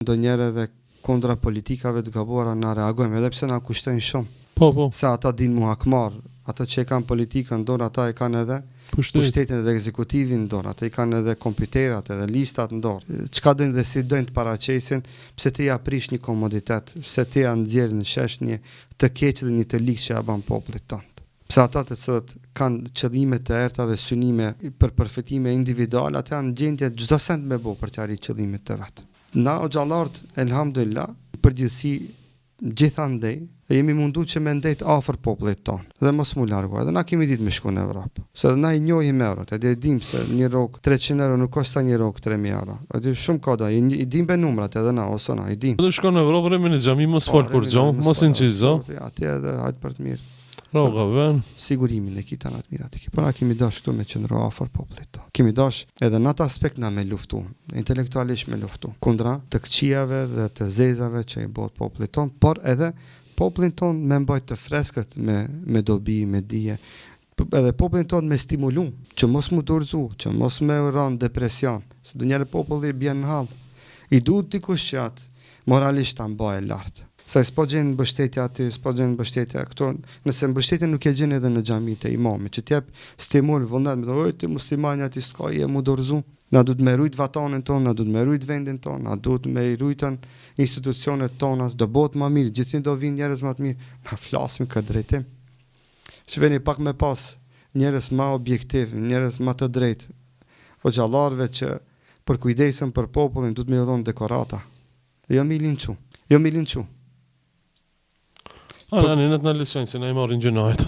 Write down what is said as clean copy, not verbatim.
ndonjëherë edhe kundra politikave të gabuara na reagojmë, edhe pse na kushtojnë shumë. Po. Se ata dinë mu hakmar, ata që e kanë politikën në dorë, ata e kanë edhe pushtetin edhe ekzekutivin në dorë, ata i kanë edhe kompjuterat edhe listat në dorë. Çka dojnë dhe si dojnë të paraqesin, pse ti ja prish një komoditet, pse ti ja nxjerr në shesh një të keq dhe një të ligj që ja bën popullit tonë. Pse ata të cilët kanë qëllime të errta dhe synime për përfitime individuale, ata janë gjendje çdo send me bë për të arritur qëllimet të vet. Na o xhallart, elhamdulillah, përgjithësi gjithandej jemi mundu që me ndejt afër popullit tonë dhe mos mu largu, edhe na kemi ditë me shku në Evropë. Se na i njohim eurot, edhe dim se një rrogë 300 euro nuk kosta një rrogë 3.000 euro. Edhe shumë koda, i dim be numrat edhe na, ose na, i dim. Edhe shko në Evropë, remi në xhami, mos fol kur gjo, mos incizo. Atje edhe hajtë për të mirë. Rroga vën. Sigurimin e kita na të mirat. Po na kemi dash këtu me qëndro afër popullit tonë. Kemi dash edhe në atë aspekt na me luftu, intelektualisht me luftu, kundra të këqijave dhe të zezave që i bëhet popullit tonë, por edhe popullin tonë me mbajt të freskët, me dobi, me dije, edhe popullin tonë me stimulu, që mos mu dorëzu, që mos me rënë depresion, se do njerë populli bjen në halë. I duhet dikush që atë moralisht ta mbaje lartë. Se s'po gjenë mbështetja aty, s'po gjenë mbështetja këto, nëse mbështetja nuk e gjenë edhe në xhamit e imamit, që t'jep stimul vullnet, me thojë ti muslimani aty s'ka je mu dorëzu. Na duhet me rujt vatanin tonë, na duhet me rujt vendin tonë, na duhet me rujtën institucionet tona, do bëhet më mirë, gjithnjë do vinë njerëz më të mirë. Na flasim këtë drejtim. Shveni pak me pas njerëz më objektiv, njerëz më të drejtë, o xhallarëve që për kujdesën për popullin duhet me dhon dekorata. Jo mi linçu. Në leçojnë se na i marrin gjënajt.